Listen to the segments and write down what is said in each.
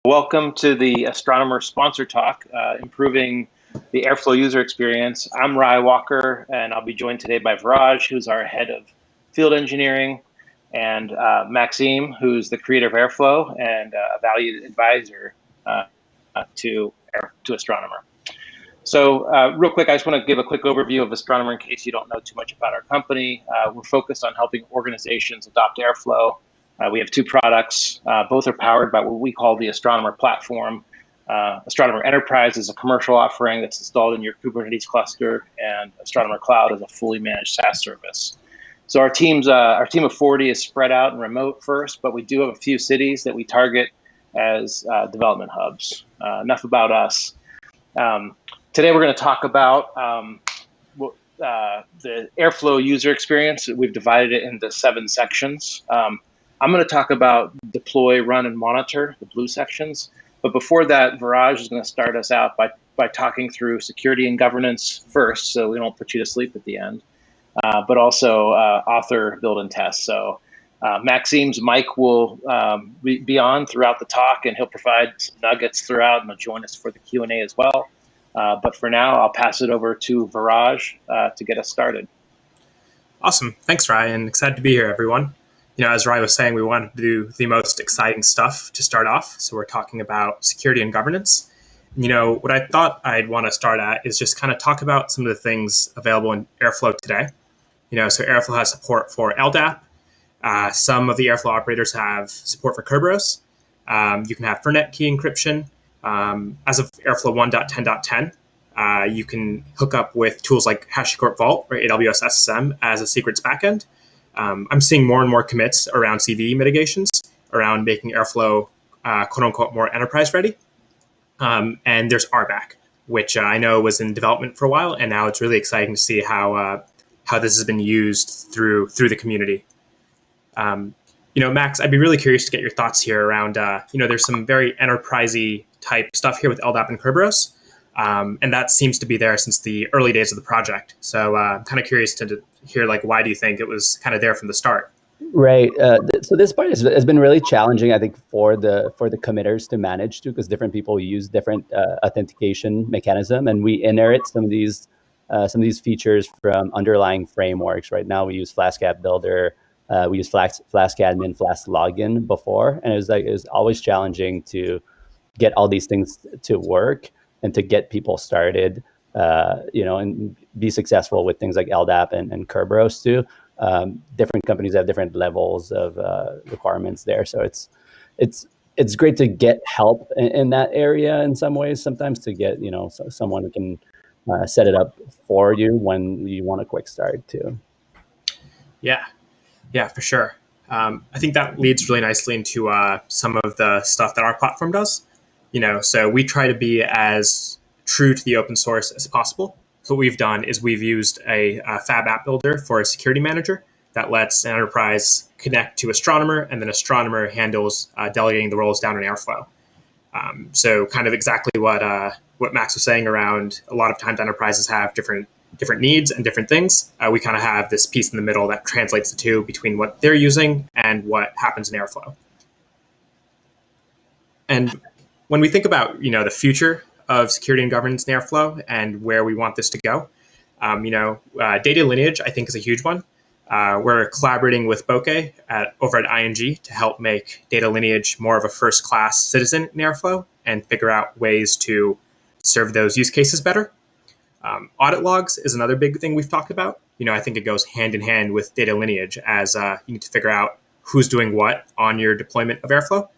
Welcome to the Astronomer sponsor talk, improving the Airflow user experience. I'm Rye Walker, and I'll be joined today by Viraj, who's our head of field engineering, and Maxime, who's the creator of Airflow and a valued advisor to Astronomer. So real quick, I just want to give a quick overview of Astronomer in case you don't know too much about our company. We're focused on helping organizations adopt Airflow. We have two products. Both are powered by what we call the Astronomer platform. Astronomer Enterprise is a commercial offering that's installed in your Kubernetes cluster, and Astronomer Cloud is a fully managed SaaS service. So our team of 40 is spread out and remote first, but we do have a few cities that we target as development hubs. Enough about us. Today we're going to talk about the Airflow user experience. We've divided it into 7 sections. I'm going to talk about deploy, run, and monitor, the blue sections. But before that, Viraj is going to start us out by talking through security and governance first, so we don't put you to sleep at the end, but also author, build, and test. So Maxime's mic will be on throughout the talk, and he'll provide some nuggets throughout, and he'll join us for the Q&A as well. But for now, I'll pass it over to Viraj to get us started. Awesome. Thanks, Ryan. Excited to be here, everyone. As Ryan was saying, we wanted to do the most exciting stuff to start off. So we're talking about security and governance. What I thought I'd want to start at is just kind of talk about some of the things available in Airflow today. So Airflow has support for LDAP. Some of the Airflow operators have support for Kerberos. You can have Fernet key encryption. As of Airflow 1.10.10, you can hook up with tools like HashiCorp Vault or AWS SSM as a secrets backend. I'm seeing more and more commits around CVE mitigations, around making Airflow, quote unquote, more enterprise ready. And there's RBAC, which I know was in development for a while, and now it's really exciting to see how this has been used through the community. Max, I'd be really curious to get your thoughts here around, there's some very enterprisey type stuff here with LDAP and Kerberos. And that seems to be there since the early days of the project. So I'm kind of curious to hear, why do you think it was kind of there from the start? Right. So this part has been really challenging, I think, for the committers to manage too, because different people use different authentication mechanism, and we inherit some of these features from underlying frameworks. Right now, we use Flask App Builder, we use Flask Admin, Flask Login before, and it was always challenging to get all these things to work and to get people started, and be successful with things like LDAP and Kerberos too. Different companies have different levels of requirements there, so it's great to get help in that area in some ways. Sometimes to get someone who can set it up for you when you want a quick start too. Yeah, for sure. I think that leads really nicely into some of the stuff that our platform does. So we try to be as true to the open source as possible. So what we've done is we've used a Fab app builder for a security manager that lets an enterprise connect to Astronomer, and then Astronomer handles delegating the roles down in Airflow. So kind of exactly what Max was saying around, a lot of times enterprises have different needs and different things. We kind of have this piece in the middle that translates the two between what they're using and what happens in Airflow. And when we think about, the future of security and governance in Airflow and where we want this to go, data lineage, I think, is a huge one. We're collaborating with Bokeh over at ING to help make data lineage more of a first-class citizen in Airflow and figure out ways to serve those use cases better. Audit logs is another big thing we've talked about. I think it goes hand in hand with data lineage, as you need to figure out who's doing what on your deployment of Airflow.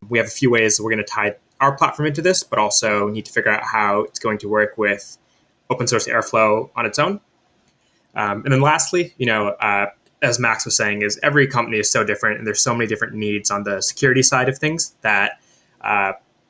We have a few ways we're going to tie our platform into this, but also need to figure out how it's going to work with open source Airflow on its own. And then lastly, as Max was saying, is every company is so different, and there's so many different needs on the security side of things that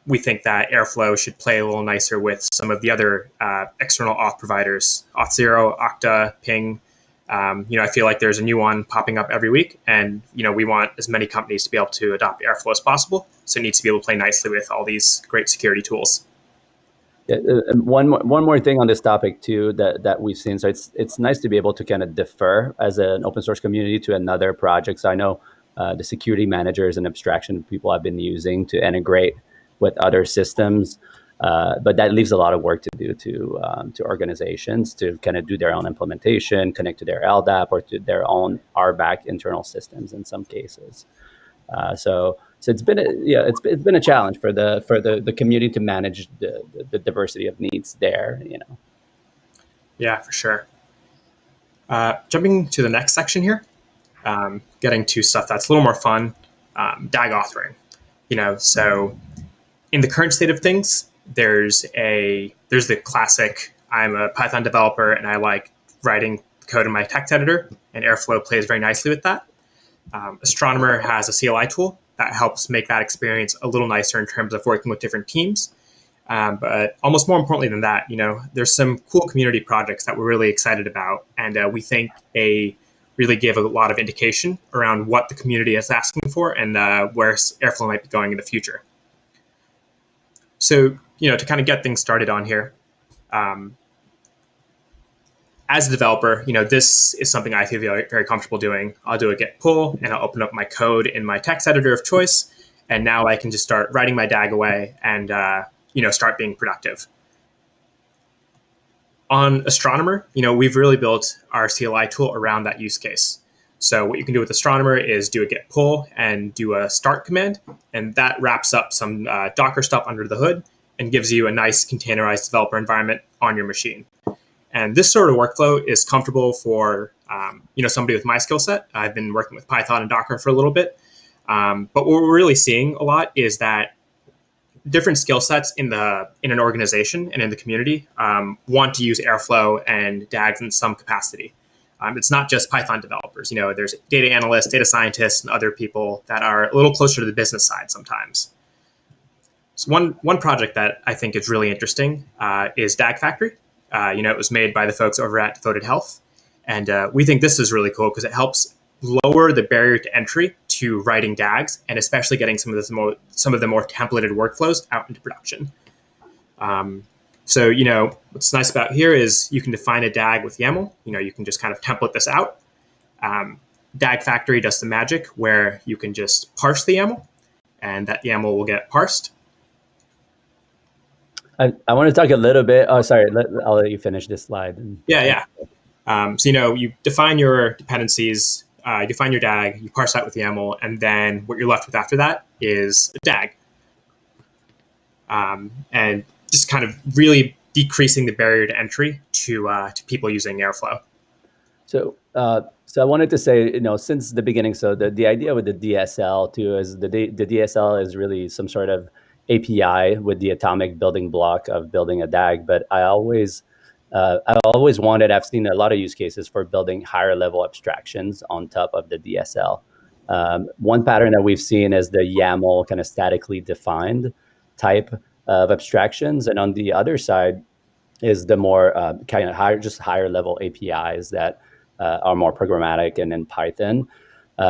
we think that Airflow should play a little nicer with some of the other external auth providers, Auth0, Okta, Ping. I feel like there's a new one popping up every week, and we want as many companies to be able to adopt Airflow as possible. So it needs to be able to play nicely with all these great security tools. Yeah, one more thing on this topic too that we've seen. So it's nice to be able to kind of defer as an open source community to another project. So I know the security manager is an abstraction people have been using to integrate with other systems. But that leaves a lot of work to do to organizations to kind of do their own implementation, connect to their LDAP or to their own RBAC internal systems in some cases. So it's been it's been a challenge for the community to manage the diversity of needs there. Yeah, for sure. Jumping to the next section here, getting to stuff that's a little more fun, DAG authoring. So in the current state of things, there's the classic, I'm a Python developer and I like writing code in my text editor, and Airflow plays very nicely with that. Astronomer has a CLI tool that helps make that experience a little nicer in terms of working with different teams. But almost more importantly than that, there's some cool community projects that we're really excited about, and we think they really give a lot of indication around what the community is asking for and where Airflow might be going in the future. So, to kind of get things started on here, as a developer, this is something I feel very, very comfortable doing. I'll do a git pull and I'll open up my code in my text editor of choice. And now I can just start writing my DAG away and, start being productive. On Astronomer, we've really built our CLI tool around that use case. So what you can do with Astronomer is do a git pull and do a start command, and that wraps up some Docker stuff under the hood and gives you a nice containerized developer environment on your machine. And this sort of workflow is comfortable for somebody with my skill set. I've been working with Python and Docker for a little bit, but what we're really seeing a lot is that different skill sets in an organization and in the community want to use Airflow and DAGs in some capacity. It's not just Python developers. There's data analysts, data scientists, and other people that are a little closer to the business side sometimes. So one project that I think is really interesting is DAG Factory. It was made by the folks over at Devoted Health, and we think this is really cool because it helps lower the barrier to entry to writing DAGs, and especially getting some of the more templated workflows out into production. So, what's nice about here is you can define a DAG with YAML. You can just kind of template this out. DAG Factory does the magic where you can just parse the YAML, and that YAML will get parsed. I want to talk a little bit. Oh, sorry. I'll let you finish this slide. Yeah. So, you define your dependencies, you define your DAG, you parse that with YAML, and then what you're left with after that is a DAG. And just kind of really decreasing the barrier to entry to people using Airflow. So I wanted to say, since the beginning, so the idea with the DSL too is the DSL is really some sort of API with the atomic building block of building a DAG. But I've always wanted, I've seen a lot of use cases for building higher level abstractions on top of the DSL. One pattern that we've seen is the YAML kind of statically defined type of abstractions. And on the other side is the more kind of higher level APIs that are more programmatic and in Python.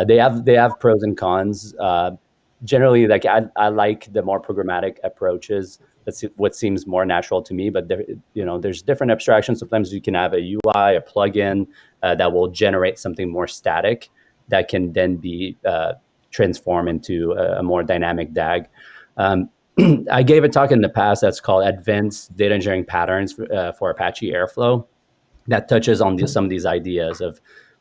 They have pros and cons. Generally, like I like the more programmatic approaches. That's what seems more natural to me. But there's different abstractions. Sometimes you can have a UI, a plugin that will generate something more static that can then be transformed into a more dynamic DAG. I gave a talk in the past that's called Advanced Data Engineering Patterns for Apache Airflow that touches on some of these ideas of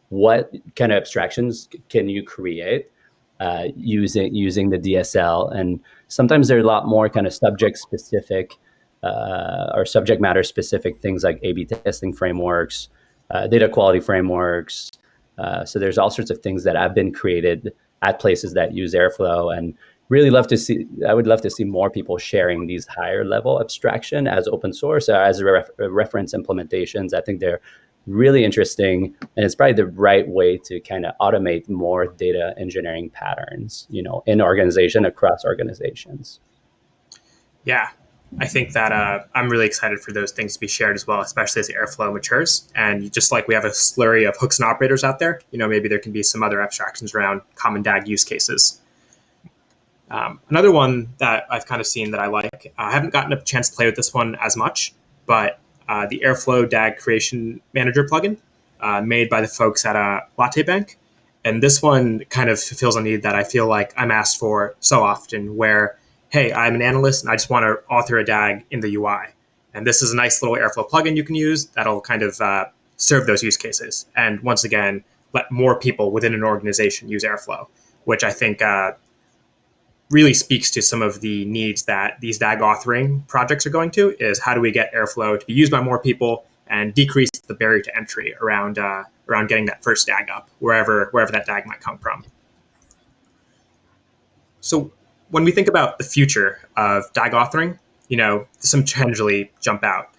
what kind of abstractions can you create using the DSL. And sometimes there are a lot more kind of subject specific or subject matter specific things like A/B testing frameworks, data quality frameworks. So there's all sorts of things that have been created at places that use Airflow, and I would love to see more people sharing these higher level abstraction as open source, as reference implementations. I think they're really interesting, and it's probably the right way to kind of automate more data engineering patterns, in organization, across organizations. Yeah, I think that I'm really excited for those things to be shared as well, especially as Airflow matures. And just like we have a slurry of hooks and operators out there, maybe there can be some other abstractions around common DAG use cases. Another one that I've kind of seen that I like, I haven't gotten a chance to play with this one as much, but the Airflow DAG Creation Manager plugin made by the folks at Latte Bank. And this one kind of fulfills a need that I feel like I'm asked for so often, where, hey, I'm an analyst and I just want to author a DAG in the UI. And this is a nice little Airflow plugin you can use that'll kind of serve those use cases. And once again, let more people within an organization use Airflow, which I think really speaks to some of the needs that these DAG authoring projects are going to, is how do we get Airflow to be used by more people and decrease the barrier to entry around getting that first DAG up, wherever that DAG might come from. So when we think about the future of DAG authoring, some trends really jump out.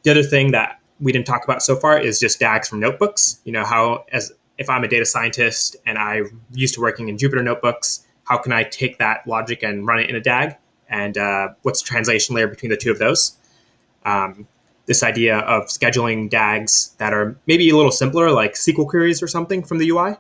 The other thing that we didn't talk about so far is just DAGs from notebooks. If I'm a data scientist and I'm used to working in Jupyter notebooks, how can I take that logic and run it in a DAG? And what's the translation layer between the two of those? This idea of scheduling DAGs that are maybe a little simpler, like SQL queries or something from the UI,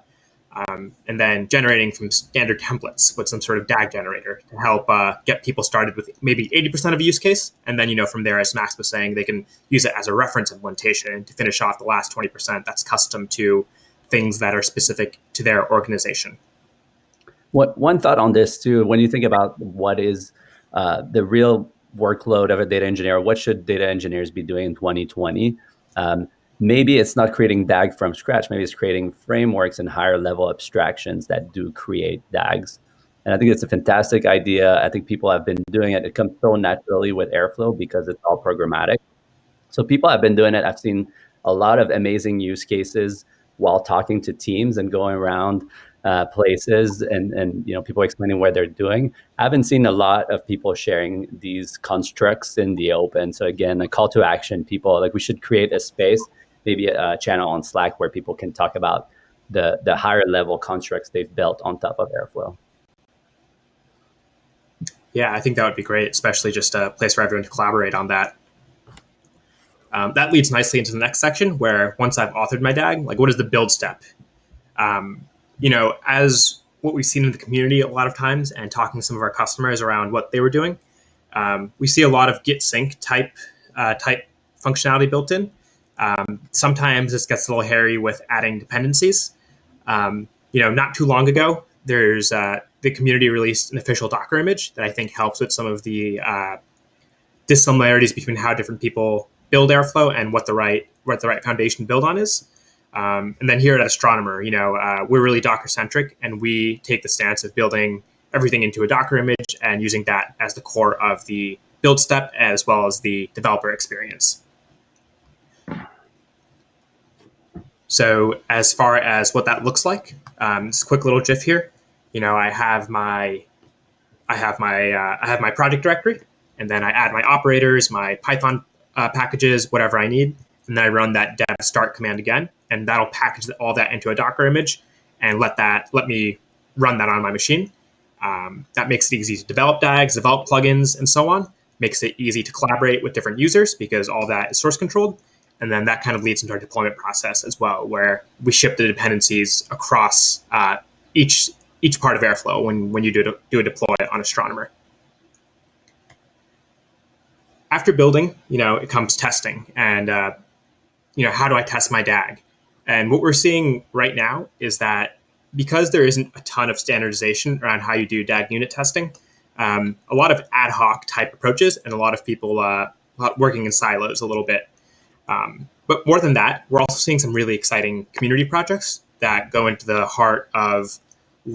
and then generating from standard templates with some sort of DAG generator to help get people started with maybe 80% of a use case. And then, from there, as Max was saying, they can use it as a reference implementation to finish off the last 20% that's custom to things that are specific to their organization. One thought on this too, when you think about what is the real workload of a data engineer, what should data engineers be doing in 2020? Maybe it's not creating DAG from scratch. Maybe it's creating frameworks and higher level abstractions that do create DAGs. And I think it's a fantastic idea. I think people have been doing it. It comes so naturally with Airflow because it's all programmatic. So people have been doing it. I've seen a lot of amazing use cases while talking to teams and going around places and people explaining what they're doing. I haven't seen a lot of people sharing these constructs in the open. So again, a call to action, people, we should create a space, maybe a channel on Slack where people can talk about the higher level constructs they've built on top of Airflow. Yeah, I think that would be great, especially just a place for everyone to collaborate on that. That leads nicely into the next section, where once I've authored my DAG, what is the build step? As what we've seen in the community a lot of times and talking to some of our customers around what they were doing, we see a lot of git sync type functionality built in. Sometimes this gets a little hairy with adding dependencies. Not too long ago, there's the community released an official Docker image that I think helps with some of the dissimilarities between how different people build Airflow and what the right foundation to build on is. And then here at Astronomer, we're really Docker centric, and we take the stance of building everything into a Docker image and using that as the core of the build step as well as the developer experience. So as far as what that looks like, this quick little GIF here. I have my project directory, and then I add my operators, my Python packages, whatever I need, and then I run that dev start command again, and that'll package all that into a Docker image and let me run that on my machine. That makes it easy to develop DAGs, develop plugins, and so on. Makes it easy to collaborate with different users because all that is source controlled. And then that kind of leads into our deployment process as well, where we ship the dependencies across each part of Airflow when you do a deploy on Astronomer. After building, it comes testing, and how do I test my DAG? And what we're seeing right now is that because there isn't a ton of standardization around how you do DAG unit testing, a lot of ad hoc type approaches and a lot of people working in silos a little bit. But more than that, we're also seeing some really exciting community projects that go into the heart of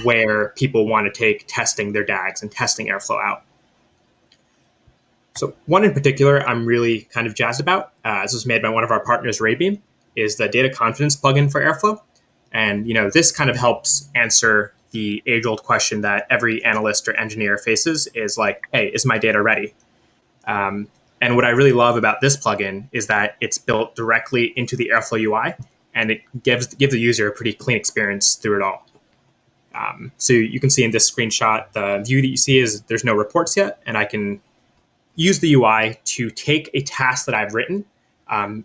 where people want to take testing their DAGs and testing Airflow out. So one in particular I'm really kind of jazzed about, this was made by one of our partners, Raybeam, is the data confidence plugin for Airflow. And this kind of helps answer the age-old question that every analyst or engineer faces is hey, is my data ready? And what I really love about this plugin is that it's built directly into the Airflow UI, and it gives the user a pretty clean experience through it all. So you can see in this screenshot, the view that you see is there's no reports yet, and I can use the UI to take a task that I've written.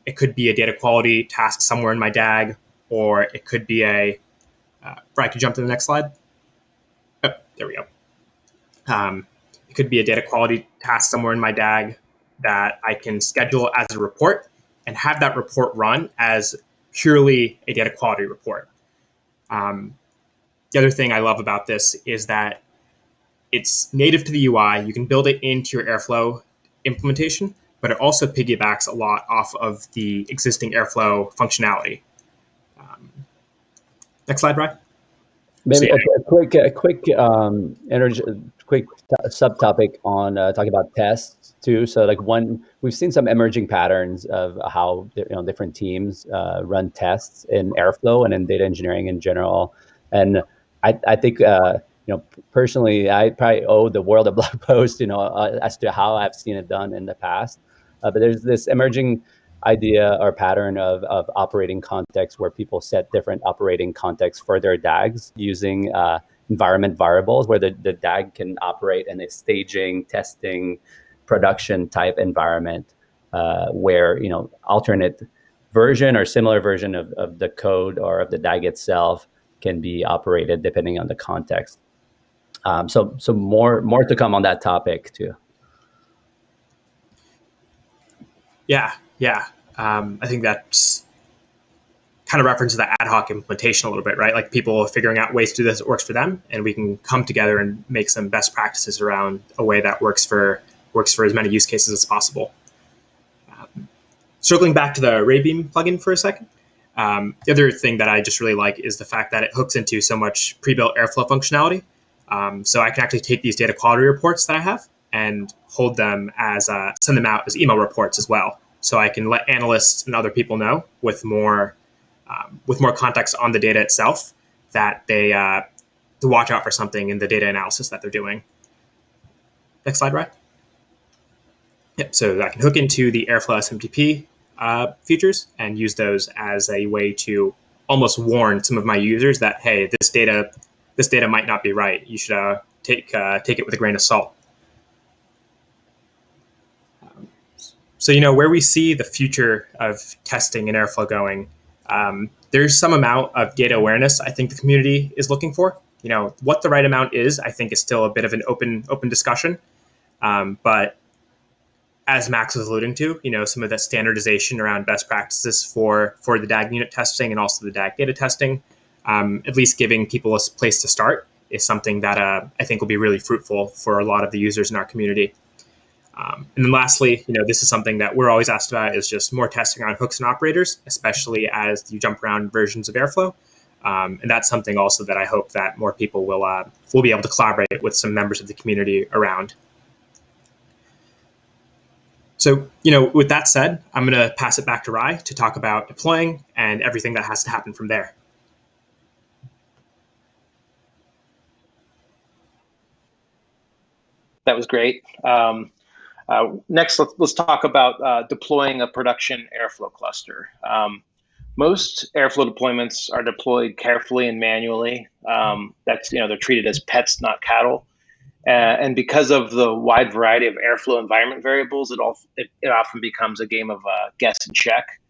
It could be a data quality task somewhere in my DAG, or it could be I could jump to the next slide. Oh, there we go. It could be a data quality task somewhere in my DAG that I can schedule as a report and have that report run as purely a data quality report. The other thing I love about this is that it's native to the UI. You can build it into your Airflow implementation, but it also piggybacks a lot off of the existing Airflow functionality. Next slide, Ryan. Maybe quick subtopic on talking about tests too. So like we've seen some emerging patterns of how different teams run tests in Airflow and in data engineering in general. And I think personally, I probably owe the world a blog post as to how I've seen it done in the past. But there's this emerging idea or pattern of operating context where people set different operating contexts for their DAGs using environment variables, where the DAG can operate in a staging, testing, production type environment where alternate version or similar version of the code or of the DAG itself can be operated depending on the context. So more to come on that topic too. Yeah. I think that's kind of references the ad hoc implementation a little bit, right? Like people figuring out ways to do this that works for them, and we can come together and make some best practices around a way that works for as many use cases as possible. Circling back to the Raybeam plugin for a second, the other thing that I just really like is the fact that it hooks into so much pre-built Airflow functionality. So I can actually take these data quality reports that I have and hold them as send them out as email reports as well. So I can let analysts and other people know with more context on the data itself that they to watch out for something in the data analysis that they're doing. Next slide, Ryan. Yep. So I can hook into the Airflow SMTP features and use those as a way to almost warn some of my users that, hey, this data might not be right. You should take it with a grain of salt. So, where we see the future of testing in Airflow going, there's some amount of data awareness I think the community is looking for. What the right amount is, I think, is still a bit of an open discussion. But as Max was alluding to, some of that standardization around best practices for the DAG unit testing and also the DAG data testing, at least giving people a place to start, is something that I think will be really fruitful for a lot of the users in our community. And then lastly, this is something that we're always asked about, is just more testing around hooks and operators, especially as you jump around versions of Airflow. And that's something also that I hope that more people will be able to collaborate with some members of the community around. So, with that said, I'm going to pass it back to Rai to talk about deploying and everything that has to happen from there. That was great. Next, let's talk about deploying a production Airflow cluster. Most Airflow deployments are deployed carefully and manually. They're treated as pets, not cattle. And because of the wide variety of Airflow environment variables, it often becomes a game of guess and check.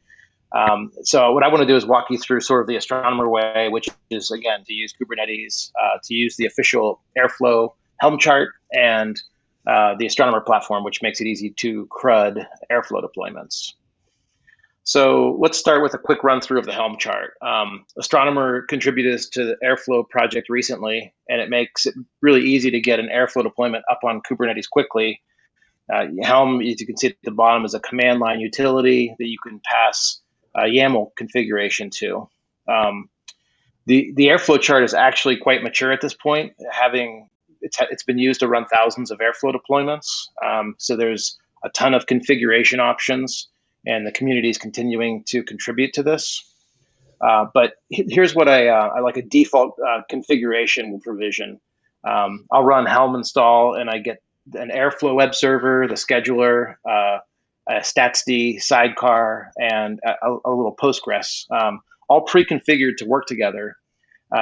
So what I want to do is walk you through sort of the Astronomer way, which is, again, to use Kubernetes, to use the official Airflow Helm chart, and the Astronomer platform, which makes it easy to CRUD Airflow deployments. So let's start with a quick run through of the Helm chart. Astronomer contributed to the Airflow project recently, and it makes it really easy to get an Airflow deployment up on Kubernetes quickly. Helm, as you can see at the bottom, is a command line utility that you can pass YAML configuration to. The Airflow chart is actually quite mature at this point, it's been used to run thousands of Airflow deployments. So there's a ton of configuration options, and the community is continuing to contribute to this. But here's what I like: a default configuration provision. I'll run Helm install, and I get an Airflow web server, the scheduler, a statsd sidecar, and a little Postgres, all pre-configured to work together.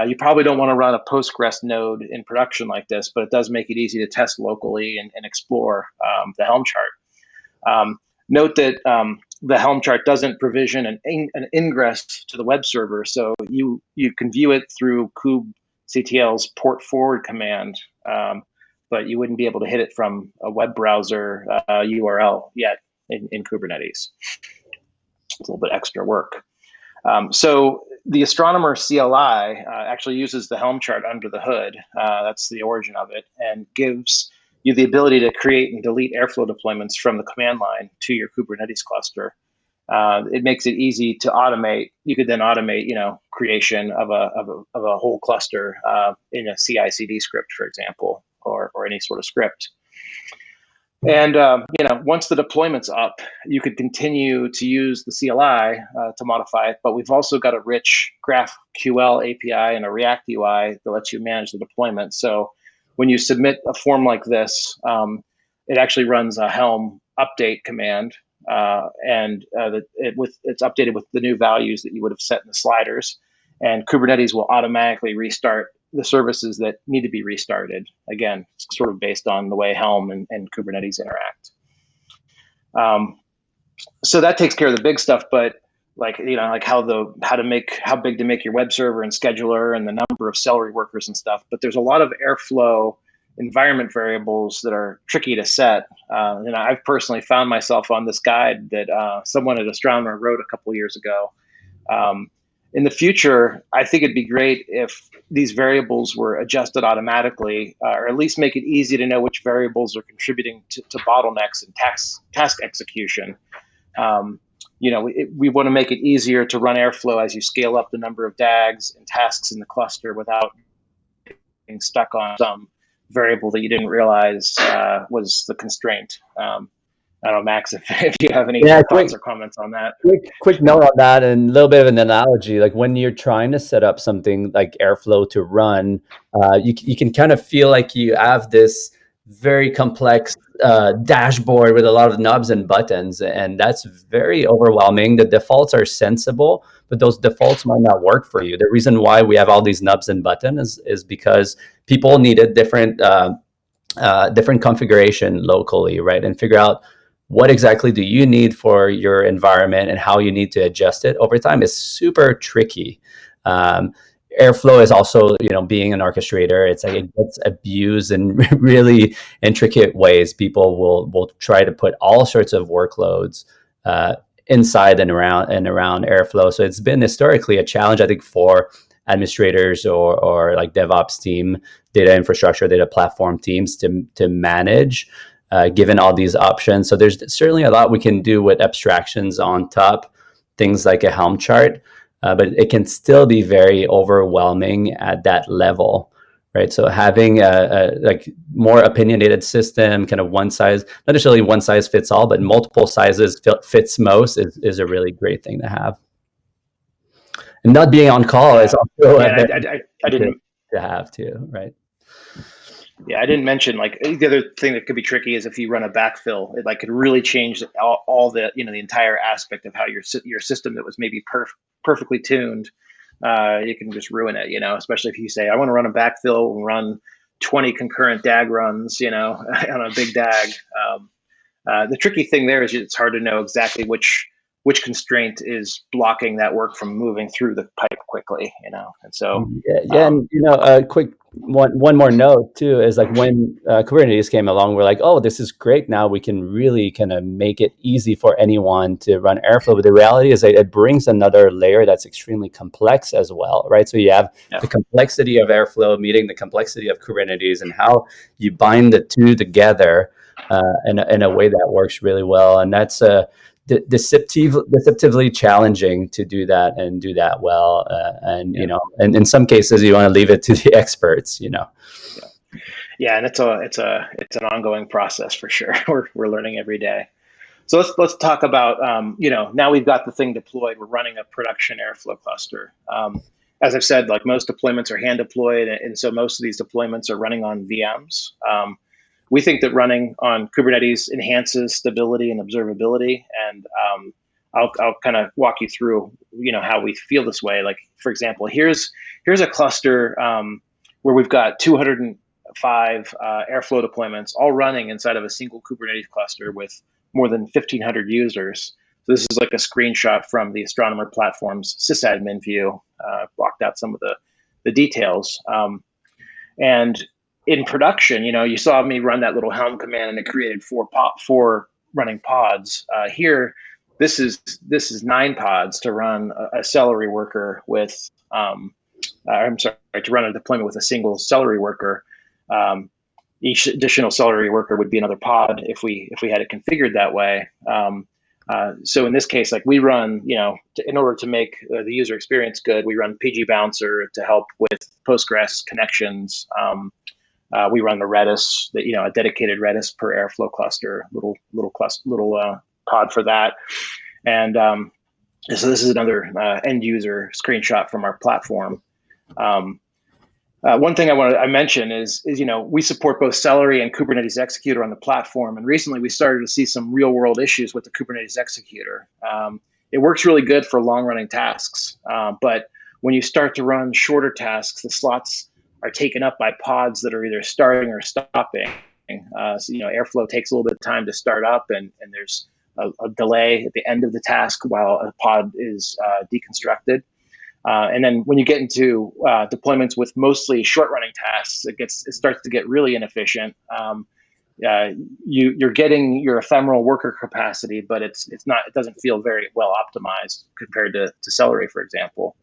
You probably don't want to run a Postgres node in production like this, but it does make it easy to test locally and explore the Helm chart. Note that the Helm chart doesn't provision an ingress to the web server, so you can view it through kubectl's port forward command, but you wouldn't be able to hit it from a web browser URL yet in Kubernetes. It's a little bit extra work. So the Astronomer CLI actually uses the Helm chart under the hood. That's the origin of it, and gives you the ability to create and delete Airflow deployments from the command line to your Kubernetes cluster. It makes it easy to automate. You could then automate, creation of a whole cluster in a CI/CD script, for example, or any sort of script. And once the deployment's up, you could continue to use the CLI to modify it. But we've also got a rich GraphQL API and a React UI that lets you manage the deployment. So when you submit a form like this, it actually runs a Helm update command, and it's updated with the new values that you would have set in the sliders. And Kubernetes will automatically restart the services that need to be restarted. Again, it's sort of based on the way Helm and Kubernetes interact. So that takes care of the big stuff, but how big to make your web server and scheduler and the number of Celery workers and stuff. But there's a lot of Airflow environment variables that are tricky to set. And I've personally found myself on this guide that someone at Astronomer wrote a couple years ago. In the future, I think it'd be great if these variables were adjusted automatically, or at least make it easy to know which variables are contributing to bottlenecks and task execution. We want to make it easier to run Airflow as you scale up the number of DAGs and tasks in the cluster without getting stuck on some variable that you didn't realize was the constraint. I don't know, Max, if you have any thoughts or comments on that. Quick note on that, and a little bit of an analogy. Like when you're trying to set up something like Airflow to run, you can kind of feel like you have this very complex dashboard with a lot of knobs and buttons, and that's very overwhelming. The defaults are sensible, but those defaults might not work for you. The reason why we have all these knobs and buttons is because people needed different configuration locally, right? And figure out what exactly do you need for your environment and how you need to adjust it over time is super tricky. Airflow is also, being an orchestrator, it's like it gets abused in really intricate ways. People will try to put all sorts of workloads inside and around Airflow. So it's been historically a challenge, I think, for administrators or like DevOps team, data infrastructure, data platform teams to manage. Given all these options. So there's certainly a lot we can do with abstractions on top, things like a Helm chart, but it can still be very overwhelming at that level, right? So having a more opinionated system, kind of not necessarily one size fits all, but multiple sizes fits most is a really great thing to have. And not being on call is also I didn't to have too, right? Yeah, I didn't mention the other thing that could be tricky is if you run a backfill, it could really change all the the entire aspect of how your system that was maybe perfectly tuned. You can just ruin it, especially if you say I want to run a backfill and run 20 concurrent DAG runs, on a big DAG. The tricky thing there is it's hard to know exactly which constraint is blocking that work from moving through the pipe quickly, and so and a quick one more note too is when Kubernetes came along, we're like, oh, this is great. Now we can really kind of make it easy for anyone to run Airflow. But the reality is that it brings another layer that's extremely complex as well, right? So you have the complexity of Airflow meeting the complexity of Kubernetes and how you bind the two together in a way that works really well, and that's deceptively challenging to do that and do that well, and in some cases you want to leave it to the experts. Yeah, and it's an ongoing process for sure. We're learning every day. So let's talk about now we've got the thing deployed. We're running a production Airflow cluster. As I've said, most deployments are hand deployed, and so most of these deployments are running on VMs. We think that running on Kubernetes enhances stability and observability, and I'll kind of walk you through, how we feel this way. For example, here's a cluster where we've got 205 Airflow deployments all running inside of a single Kubernetes cluster with more than 1,500 users. So this is a screenshot from the Astronomer platform's sysadmin view. Blocked out some of the details, and in production, you saw me run that little Helm command and it created four running pods. Here, this is 9 pods to run a celery worker with. I'm sorry, to run a deployment with a single celery worker. Each additional celery worker would be another pod if we had it configured that way. So in this case, like we run, in order to make the user experience good, we run PG Bouncer to help with Postgres connections. We run the Redis, a dedicated Redis per Airflow cluster, little pod for that. And so this is another end user screenshot from our platform. One thing I mention is we support both Celery and Kubernetes Executor on the platform, and recently we started to see some real world issues with the Kubernetes Executor. It works really good for long running tasks, but when you start to run shorter tasks, the slots are taken up by pods that are either starting or stopping. So Airflow takes a little bit of time to start up, and there's a delay at the end of the task while a pod is deconstructed. And then when you get into deployments with mostly short-running tasks, it starts to get really inefficient. You're getting your ephemeral worker capacity, but it doesn't feel very well optimized compared to Celery, for example.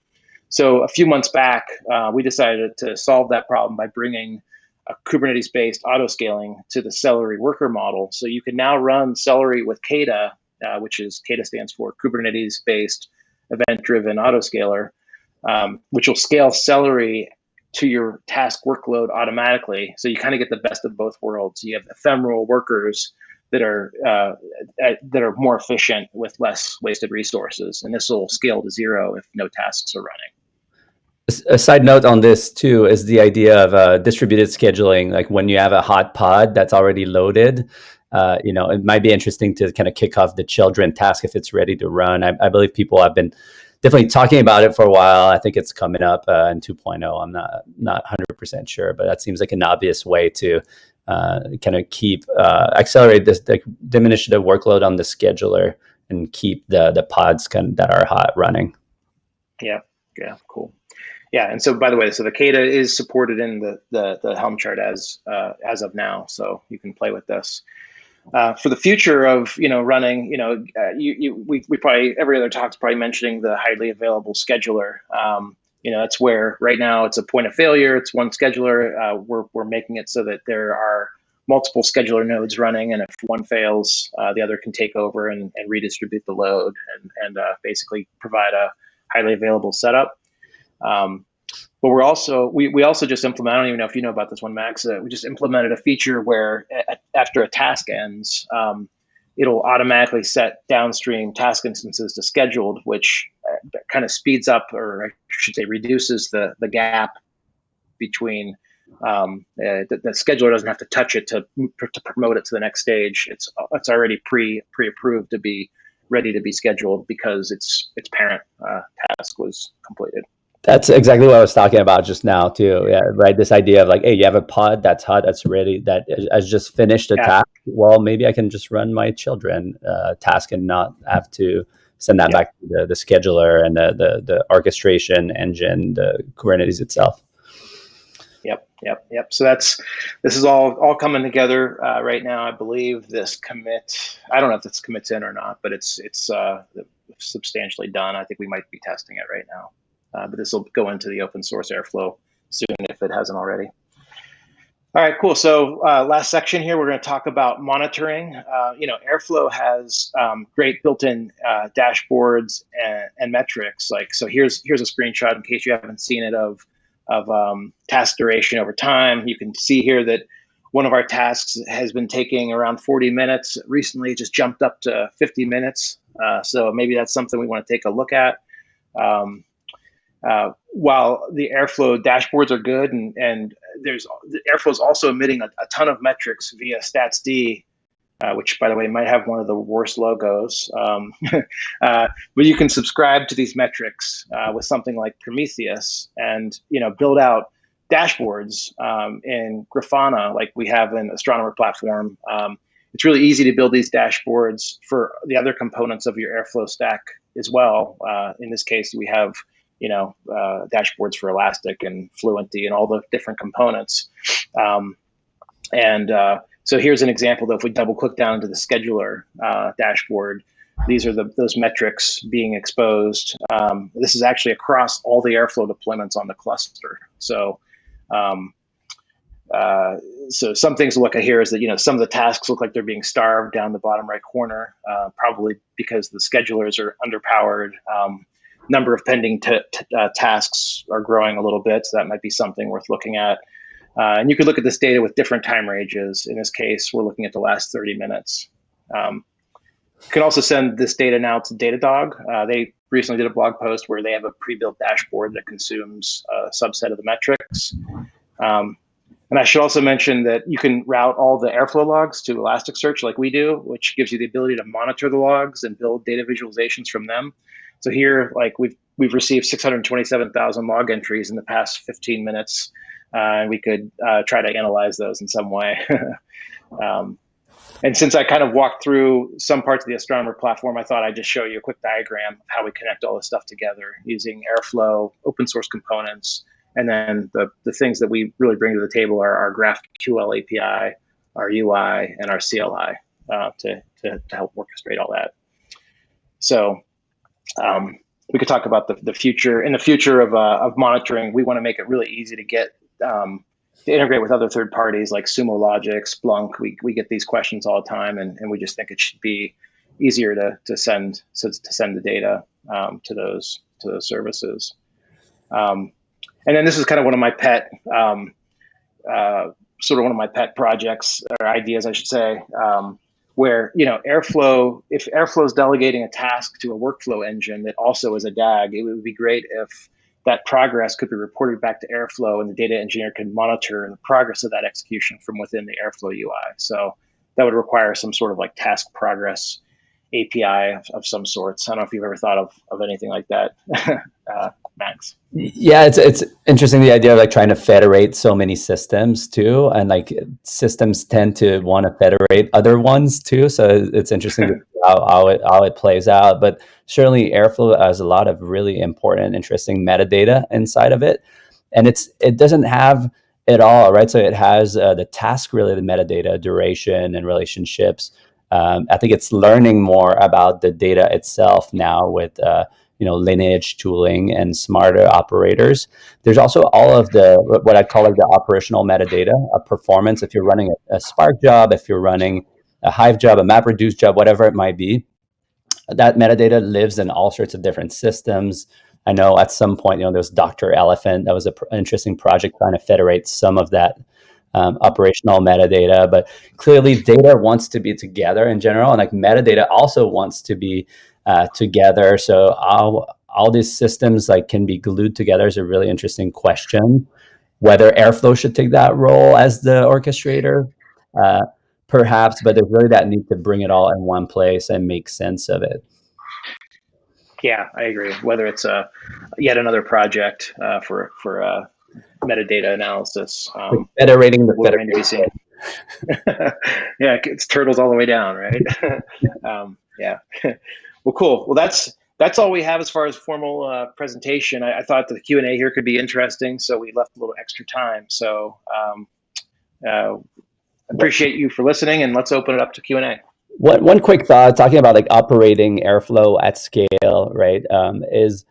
So a few months back, we decided to solve that problem by bringing a Kubernetes-based autoscaling to the Celery worker model. So you can now run Celery with KEDA, which is KEDA stands for Kubernetes-based event-driven autoscaler. Which will scale Celery to your task workload automatically. So you kind of get the best of both worlds. You have ephemeral workers that are more efficient with less wasted resources, and this will scale to 0 if no tasks are running. A side note on this too is the idea of distributed scheduling. Like when you have a hot pod that's already loaded, it might be interesting to kind of kick off the children task if it's ready to run. I believe people have been definitely talking about it for a while. I think it's coming up in 2.0. I'm not 100% sure, but that seems like an obvious way to kind of keep accelerate this, diminish the workload on the scheduler and keep the pods that are hot running. Yeah, cool. Yeah, and so by the way, so the KEDA is supported in the Helm chart as of now, so you can play with this. For the future of running, we probably every other talk's probably mentioning the highly available scheduler. That's where right now it's a point of failure. It's one scheduler. We're making it so that there are multiple scheduler nodes running, and if one fails, the other can take over and redistribute the load and basically provide a highly available setup. But we also just implemented, I don't even know if you know about this one, Max, we just implemented a feature where after a task ends, it'll automatically set downstream task instances to scheduled, which kind of speeds up, or I should say reduces the gap between the scheduler doesn't have to touch it to promote it to the next stage. It's already pre-approved to be ready to be scheduled because its parent task was completed. That's exactly what I was talking about just now too. Yeah, right. This idea of like, hey, you have a pod that's hot, that's ready, that has just finished a task. Well, maybe I can just run my children task and not have to send that back to the scheduler and the orchestration engine, the Kubernetes itself. Yep. So this is all coming together right now. I believe this commit, I don't know if this commits in or not, but it's substantially done. I think we might be testing it right now. But this will go into the open source Airflow soon if it hasn't already. All right, cool. So last section here, we're going to talk about monitoring. Airflow has great built-in dashboards and metrics. So here's a screenshot in case you haven't seen it of task duration over time. You can see here that one of our tasks has been taking around 40 minutes. Recently, it just jumped up to 50 minutes. So maybe that's something we want to take a look at. While the Airflow dashboards are good, and Airflow is also emitting a ton of metrics via StatsD, which, by the way, might have one of the worst logos. But you can subscribe to these metrics with something like Prometheus, and build out dashboards in Grafana, like we have in Astronomer platform. It's really easy to build these dashboards for the other components of your Airflow stack as well. In this case, we have dashboards for Elastic and Fluentd and all the different components. So here's an example that if we double click down into the scheduler dashboard, these are those metrics being exposed. This is actually across all the Airflow deployments on the cluster. So so some things to look at here is that, some of the tasks look like they're being starved down the bottom right corner, probably because the schedulers are underpowered. Number of pending tasks are growing a little bit, so that might be something worth looking at. And you could look at this data with different time ranges. In this case, we're looking at the last 30 minutes. You can also send this data now to Datadog. They recently did a blog post where they have a pre-built dashboard that consumes a subset of the metrics. And I should also mention that you can route all the Airflow logs to Elasticsearch like we do, which gives you the ability to monitor the logs and build data visualizations from them. So here, like we've received 627,000 log entries in the past 15 minutes, and we could try to analyze those in some way. And since I kind of walked through some parts of the Astronomer platform, I thought I'd just show you a quick diagram of how we connect all this stuff together using Airflow, open source components, and then the things that we really bring to the table are our GraphQL API, our UI, and our CLI to help orchestrate all that. So we could talk about the future. In the future of monitoring, we want to make it really easy to get to integrate with other third parties like Sumo Logic, Splunk. We get these questions all the time, and we just think it should be easier to send the data to those services. And then this is kind of one of my pet, projects or ideas, I should say, where, Airflow, if Airflow is delegating a task to a workflow engine that also is a DAG, it would be great if that progress could be reported back to Airflow and the data engineer can monitor the progress of that execution from within the Airflow UI. So that would require some sort of like task progress API of some sorts. I don't know if you've ever thought of anything like that, Max. Yeah, it's interesting, the idea of like trying to federate so many systems too, and like systems tend to want to federate other ones too. So it's interesting to see how it plays out. But certainly Airflow has a lot of really important, interesting metadata inside of it, and it doesn't have it all, right? So it has the task related metadata, duration, and relationships. I think it's learning more about the data itself now with lineage tooling and smarter operators. There's also all of the what I call like the operational metadata of performance. If you're running a Spark job, if you're running a Hive job, a MapReduce job, whatever it might be, that metadata lives in all sorts of different systems. I know at some point, there's Dr. Elephant. That was an interesting project trying to federate some of that operational metadata, but clearly data wants to be together in general, and like metadata also wants to be together. So all these systems like can be glued together is a really interesting question. Whether Airflow should take that role as the orchestrator, perhaps, but there's really that need to bring it all in one place and make sense of it. Yeah, I agree. Whether it's yet another project for metadata analysis, federating the federation. Yeah, it's turtles all the way down, right? Yeah. Well, cool. Well, that's all we have as far as formal presentation. I thought the Q&A here could be interesting, so we left a little extra time. So appreciate you for listening, and let's open it up to Q&A. One quick thought, talking about like operating Airflow at scale, right, is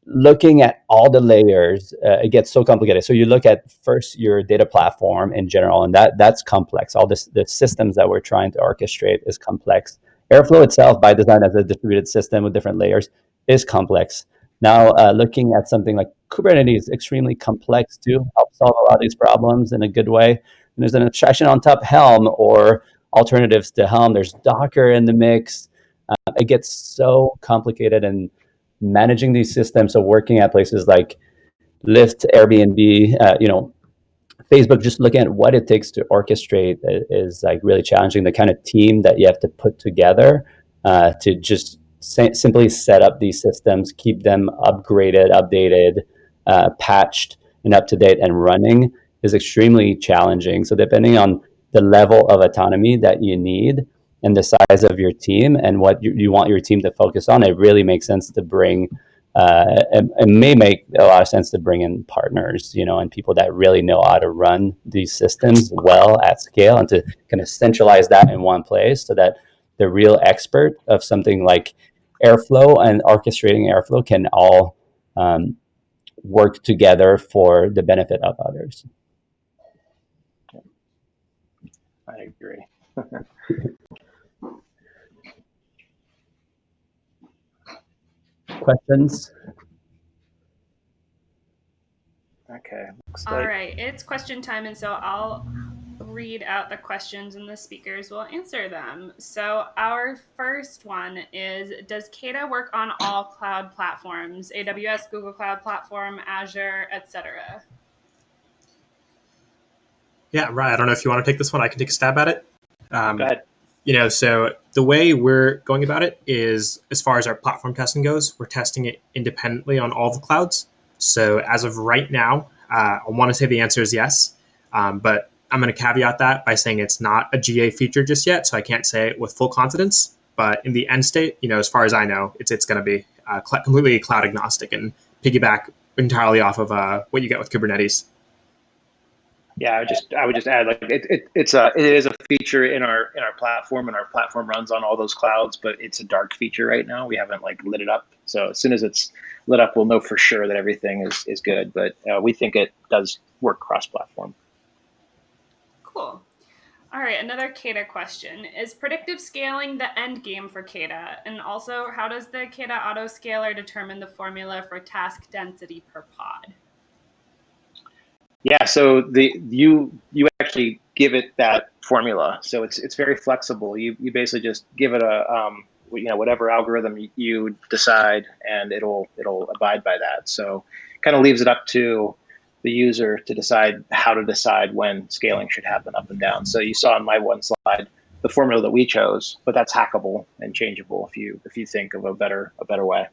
looking at all the layers. It gets so complicated. So you look at first your data platform in general, and that's complex. All the systems that we're trying to orchestrate is complex. Airflow itself, by design as a distributed system with different layers, is complex. Now, looking at something like Kubernetes, extremely complex to help solve a lot of these problems in a good way. And there's an abstraction on top, Helm, or alternatives to Helm. There's Docker in the mix. It gets so complicated, and managing these systems. So working at places like Lyft, Airbnb, Facebook, just looking at what it takes to orchestrate is like really challenging. The kind of team that you have to put together to just simply set up these systems, keep them upgraded, updated, patched, and up to date and running is extremely challenging. So depending on the level of autonomy that you need and the size of your team and what you want your team to focus on, it really makes sense to bring, it may make a lot of sense to bring in partners, and people that really know how to run these systems well at scale, and to kind of centralize that in one place so that the real expert of something like airflow and orchestrating airflow can all work together for the benefit of others. I agree. Questions? Okay. All right, it's question time, and so I'll read out the questions and the speakers will answer them. So our first one is, does KEDA work on all cloud platforms, AWS, Google Cloud Platform, Azure, etc.? Yeah, right. I don't know if you want to take this one. I can take a stab at it. Go ahead. So the way we're going about it is, as far as our platform testing goes, we're testing it independently on all the clouds. So as of right now, I want to say the answer is yes, but I'm going to caveat that by saying it's not a GA feature just yet, so I can't say it with full confidence. But in the end state, as far as I know, it's going to be completely cloud agnostic and piggyback entirely off of what you get with Kubernetes. Yeah, I would just add, like, it is a feature in our platform, and our platform runs on all those clouds, but it's a dark feature right now. We haven't lit it up. So as soon as it's lit up, we'll know for sure that everything is good. But we think it does work cross-platform. Cool. All right, another KEDA question. Is predictive scaling the end game for KEDA? And also, how does the KEDA autoscaler determine the formula for task density per pod? Yeah, so you actually give it that formula, so it's very flexible. You basically just give it a whatever algorithm you decide, and it'll abide by that. So kind of leaves it up to the user to decide how to decide when scaling should happen up and down. So you saw in my one slide the formula that we chose, but that's hackable and changeable if you think of a better way.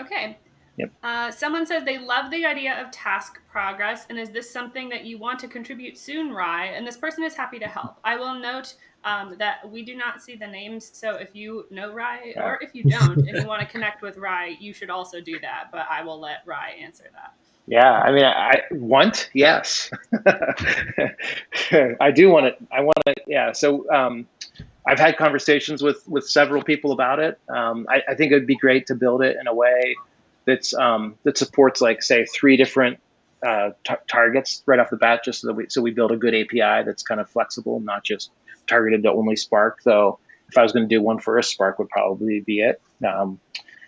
Okay. Yep. Someone says they love the idea of task progress, and is this something that you want to contribute soon, Rye? And this person is happy to help. I will note that we do not see the names, so if you know Rye, or if you don't, and you want to connect with Rye, you should also do that, but I will let Rye answer that. Yeah, I mean, yes. I do want it. I want it, yeah. So I've had conversations with several people about it. I think it would be great to build it in a way that supports, like, say, 3 different targets right off the bat, just so we build a good API that's kind of flexible, not just targeted to only Spark. Though if I was going to do one first, Spark would probably be it.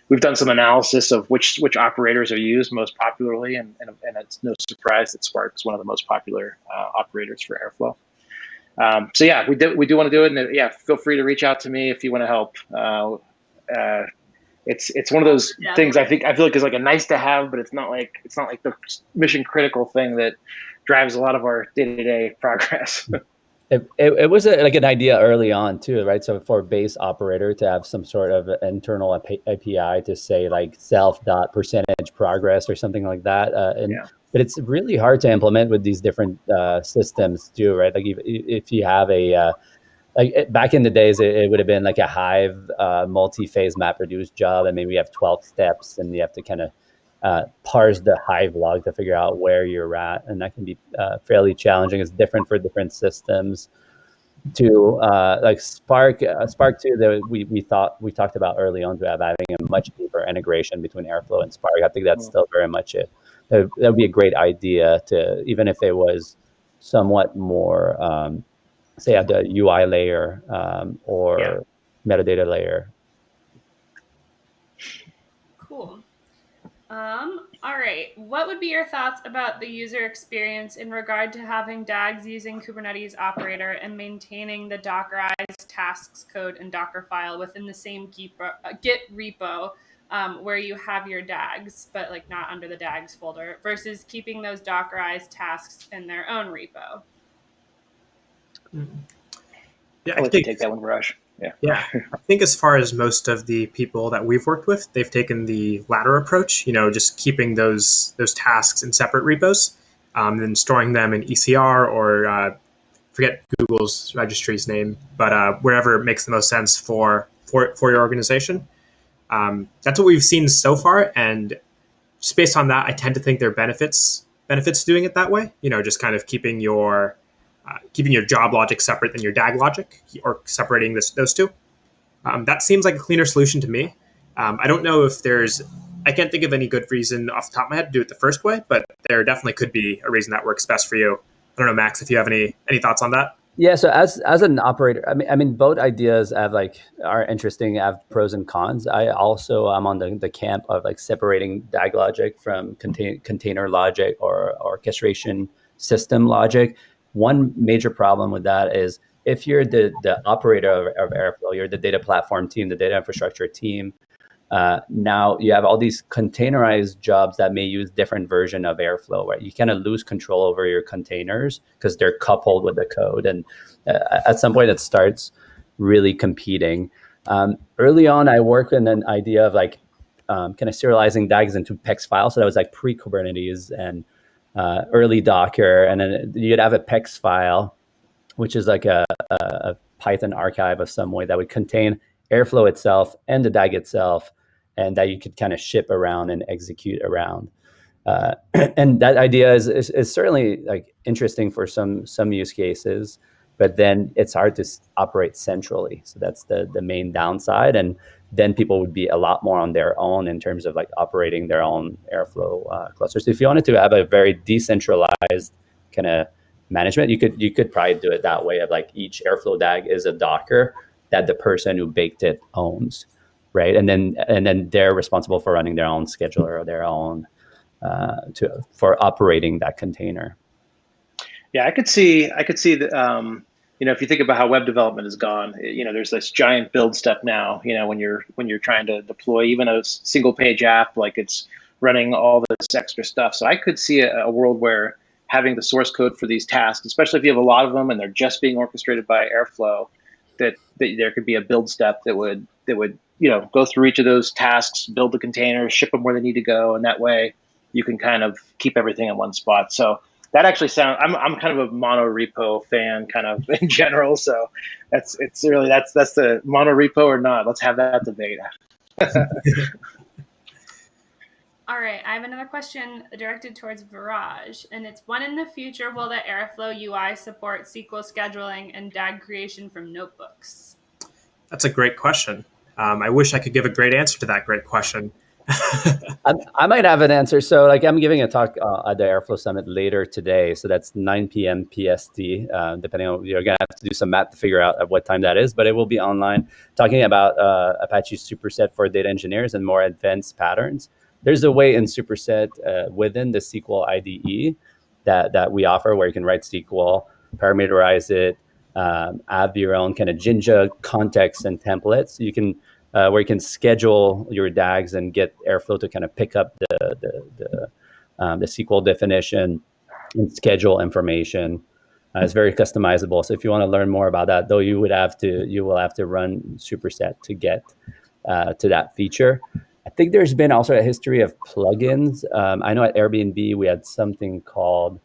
We've done some analysis of which operators are used most popularly, and it's no surprise that Spark is one of the most popular operators for Airflow. So yeah, we do want to do it, and yeah, feel free to reach out to me if you want to help. It's one of those things I feel like is like a nice to have, but it's not like the mission critical thing that drives a lot of our day-to-day progress. It was like an idea early on too, right? So for base operator to have some sort of internal API to say like self.percentage progress or something like that, but it's really hard to implement with these different systems too, right? Like if you have back in the days, it would have been like a Hive multi-phase MapReduce job, and maybe you have 12 steps, and you have to kind of parse the Hive log to figure out where you're at, and that can be fairly challenging. It's different for different systems. To like Spark 2 that we talked about early on, to have having a much deeper integration between Airflow and Spark. I think that's still very much that would be a great idea, to even if it was somewhat more say at the UI layer or metadata layer. Cool. All right. What would be your thoughts about the user experience in regard to having DAGs using Kubernetes operator and maintaining the Dockerized tasks code and Docker file within the same Git repo where you have your DAGs, but like not under the DAGs folder, versus keeping those Dockerized tasks in their own repo? Yeah, I'll let you take that one, Viraj. Yeah, I think as far as most of the people that we've worked with, they've taken the latter approach, just keeping those tasks in separate repos, and then storing them in ECR or forget Google's registry's name, but wherever it makes the most sense for your organization. That's what we've seen so far, and just based on that, I tend to think there are benefits to doing it that way. Just kind of keeping your keeping your job logic separate than your DAG logic, or separating those two. That seems like a cleaner solution to me. I don't know if I can't think of any good reason off the top of my head to do it the first way, but there definitely could be a reason that works best for you. I don't know, Max, if you have any thoughts on that. Yeah, so as an operator, I mean, both ideas are interesting, have pros and cons. I'm on the camp of like separating DAG logic from container logic or orchestration system logic. One major problem with that is if you're the operator of Airflow, you're the data platform team, the data infrastructure team. Now you have all these containerized jobs that may use different version of Airflow, where you kind of lose control over your containers because they're coupled with the code. And at some point it starts really competing. Early on, I worked in an idea of like kind of serializing DAGs into PEX files. So that was like pre-Kubernetes and early Docker. And then you'd have a PEX file, which is like a Python archive of some way that would contain Airflow itself and the DAG itself, and that you could kind of ship around and execute around. And that idea is certainly like interesting for some use cases, but then it's hard to operate centrally. So that's the main downside. And then people would be a lot more on their own in terms of like operating their own Airflow clusters. So if you wanted to have a very decentralized kind of management, you could probably do it that way, of like each Airflow DAG is a Docker that the person who baked it owns, right? And then they're responsible for running their own scheduler or their own for operating that container. Yeah, I could see that. If you think about how web development has gone, there's this giant build step now. When you're trying to deploy even a single page app, like it's running all this extra stuff. So I could see a world where having the source code for these tasks, especially if you have a lot of them and they're just being orchestrated by Airflow, that there could be a build step that would go through each of those tasks, build the containers, ship them where they need to go, and that way you can kind of keep everything in one spot. So that actually sounds. I'm kind of a mono repo fan, kind of in general. So that's the mono repo or not. Let's have that debate. All right, I have another question directed towards Viraj, and it's: when in the future will the Airflow UI support SQL scheduling and DAG creation from notebooks? That's a great question. I wish I could give a great answer to that great question. I might have an answer. So like I'm giving a talk at the Airflow Summit later today. So that's 9 p.m. PST, depending on, you're going to have to do some math to figure out at what time that is, but it will be online, talking about Apache Superset for data engineers and more advanced patterns. There's a way in Superset within the SQL IDE that we offer where you can write SQL, parameterize it, add your own kind of Jinja context and templates. You can where you can schedule your DAGs and get Airflow to kind of pick up the SQL definition and schedule information. It's very customizable. So if you want to learn more about that, though, you will have to run Superset to get to that feature. I think there's been also a history of plugins. I know at Airbnb we had something called,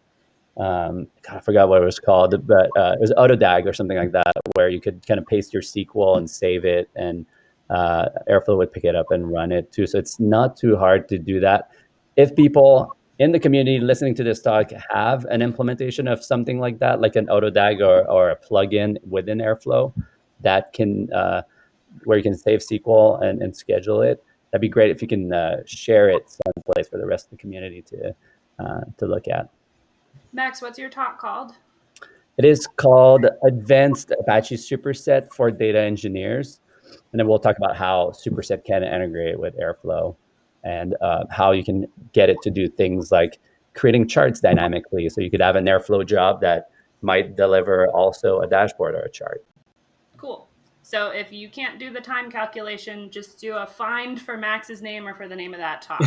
I forgot what it was called, but it was AutoDAG or something like that, where you could kind of paste your SQL and save it, and Airflow would pick it up and run it too. So it's not too hard to do that. If people in the community listening to this talk have an implementation of something like that, like an AutoDAG or a plugin within Airflow that can where you can save SQL and schedule it, that'd be great if you can share it someplace for the rest of the community to look at. Max, what's your talk called? It is called Advanced Apache Superset for Data Engineers. And then we'll talk about how Superset can integrate with Airflow and how you can get it to do things like creating charts dynamically. So you could have an Airflow job that might deliver also a dashboard or a chart. Cool. So if you can't do the time calculation, just do a find for Max's name or for the name of that talk,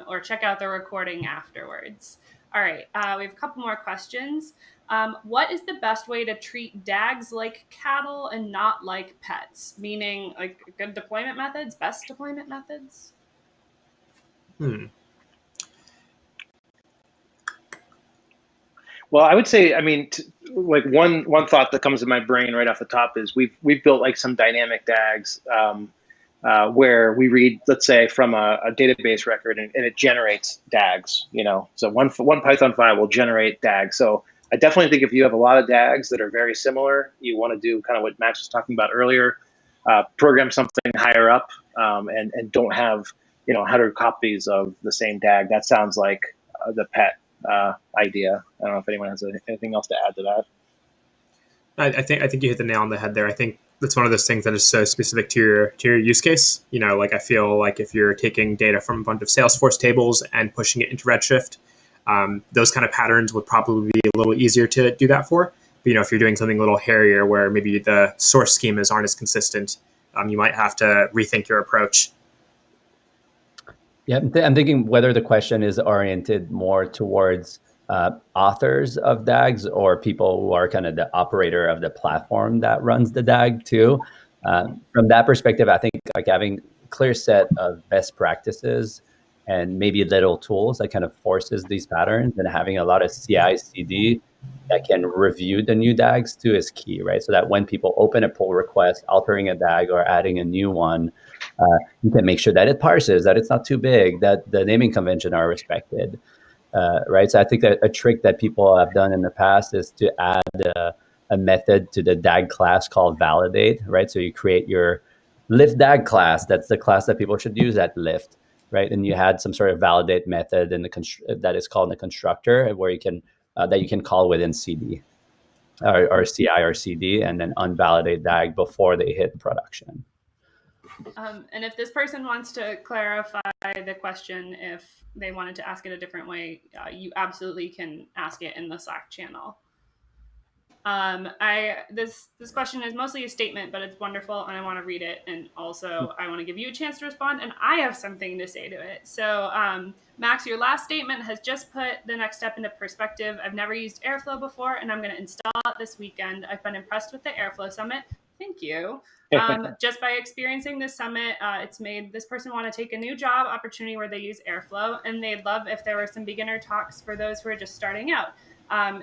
or check out the recording afterwards. All right, we have a couple more questions. What is the best way to treat DAGs like cattle and not like pets? Meaning, like, good deployment methods, best deployment methods? Well, I would say, like one thought that comes to my brain right off the top is we've built like some dynamic DAGs where we read, let's say, from a database record and it generates DAGs. So one Python file will generate DAGs. So I definitely think if you have a lot of DAGs that are very similar, you want to do kind of what Max was talking about earlier, program something higher up, and don't have 100 copies of the same DAG. That sounds like the pet idea. I don't know if anyone has anything else to add to that. I think you hit the nail on the head there. I think that's one of those things that is so specific to your use case. Like I feel like if you're taking data from a bunch of Salesforce tables and pushing it into Redshift, those kind of patterns would probably be a little easier to do that for. But, if you're doing something a little hairier where maybe the source schemas aren't as consistent, you might have to rethink your approach. Yeah, I'm thinking whether the question is oriented more towards authors of DAGs or people who are kind of the operator of the platform that runs the DAG too. From that perspective, I think like having a clear set of best practices and maybe little tools that kind of forces these patterns, and having a lot of CI/CD that can review the new DAGs too is key, right? So that when people open a pull request, altering a DAG or adding a new one, you can make sure that it parses, that it's not too big, that the naming convention are respected. Right. So I think that a trick that people have done in the past is to add a method to the DAG class called validate, right? So you create your lift DAG class. That's the class that people should use at lift, right? And you had some sort of validate method in that is called in the constructor, where you can that you can call within CD or CI or CD, and then unvalidate DAG before they hit production. And if this person wants to clarify the question, if they wanted to ask it a different way, you absolutely can ask it in the Slack channel. This question is mostly a statement, but it's wonderful, and I want to read it, and also I want to give you a chance to respond, and I have something to say to it. So, Max, your last statement has just put the next step into perspective. I've never used Airflow before, and I'm going to install it this weekend. I've been impressed with the Airflow Summit. Thank you. Just by experiencing this summit, it's made this person want to take a new job opportunity where they use Airflow, and they'd love if there were some beginner talks for those who are just starting out.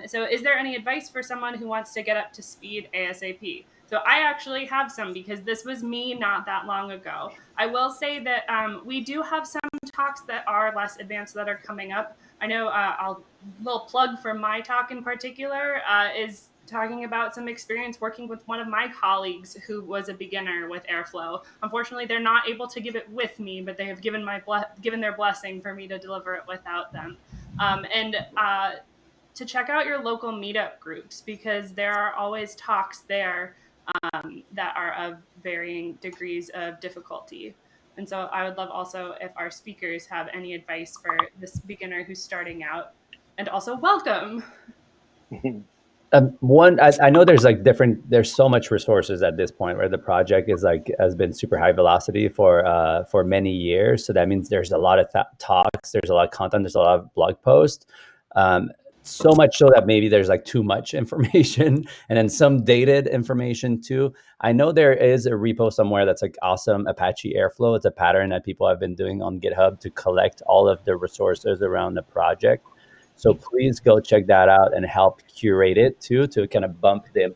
So is there any advice for someone who wants to get up to speed ASAP? So I actually have some, because this was me not that long ago. I will say that we do have some talks that are less advanced that are coming up. I know a little plug for my talk in particular is talking about some experience working with one of my colleagues who was a beginner with Airflow. Unfortunately, they're not able to give it with me, but they have given their blessing for me to deliver it without them. To check out your local meetup groups, because there are always talks there that are of varying degrees of difficulty. And so I would love also if our speakers have any advice for this beginner who's starting out. And also welcome. I know there's there's so much resources at this point where the project has been super high velocity for many years. So that means there's a lot of talks, there's a lot of content, there's a lot of blog posts. So much so that maybe there's too much information and then some dated information too. I know there is a repo somewhere that's awesome Apache Airflow. It's a pattern that people have been doing on GitHub to collect all of the resources around the project. So please go check that out and help curate it too, to kind of bump the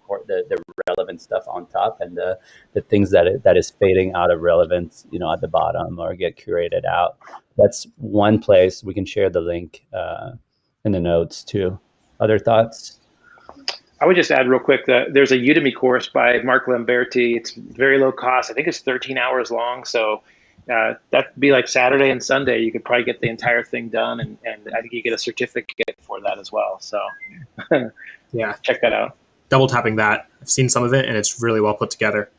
relevant stuff on top, and the things that is fading out of relevance, at the bottom, or get curated out. That's one place. We can share the link in the notes too. Other thoughts? I would just add real quick that there's a Udemy course by Mark Lamberti. It's very low cost. I think it's 13 hours long. So that'd be like Saturday and Sunday. You could probably get the entire thing done. And I think you get a certificate for that as well. So yeah, check that out. Double tapping that. I've seen some of it, and it's really well put together.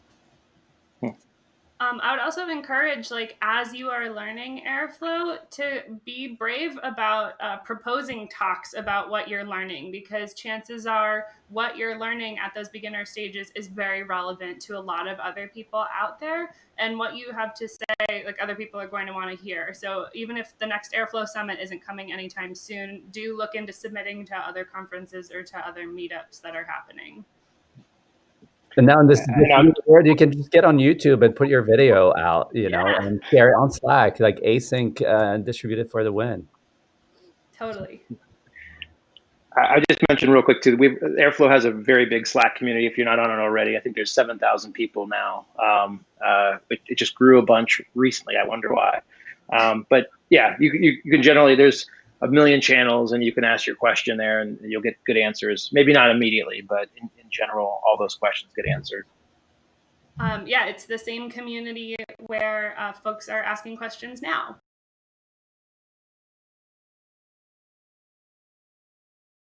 I would also encourage, as you are learning Airflow, to be brave about proposing talks about what you're learning, because chances are what you're learning at those beginner stages is very relevant to a lot of other people out there, and what you have to say, other people are going to want to hear. So even if the next Airflow Summit isn't coming anytime soon, do look into submitting to other conferences or to other meetups that are happening. And now in this world, you can just get on YouTube and put your video out, and share it on Slack, async, and distribute it for the win. Totally. I just mentioned real quick too, Airflow has a very big Slack community. If you're not on it already, I think there's 7,000 people now. It just grew a bunch recently. I wonder why. But yeah, you can generally, there's a million channels, and you can ask your question there, and you'll get good answers. Maybe not immediately, but in general, all those questions get answered. Yeah, it's the same community where folks are asking questions now.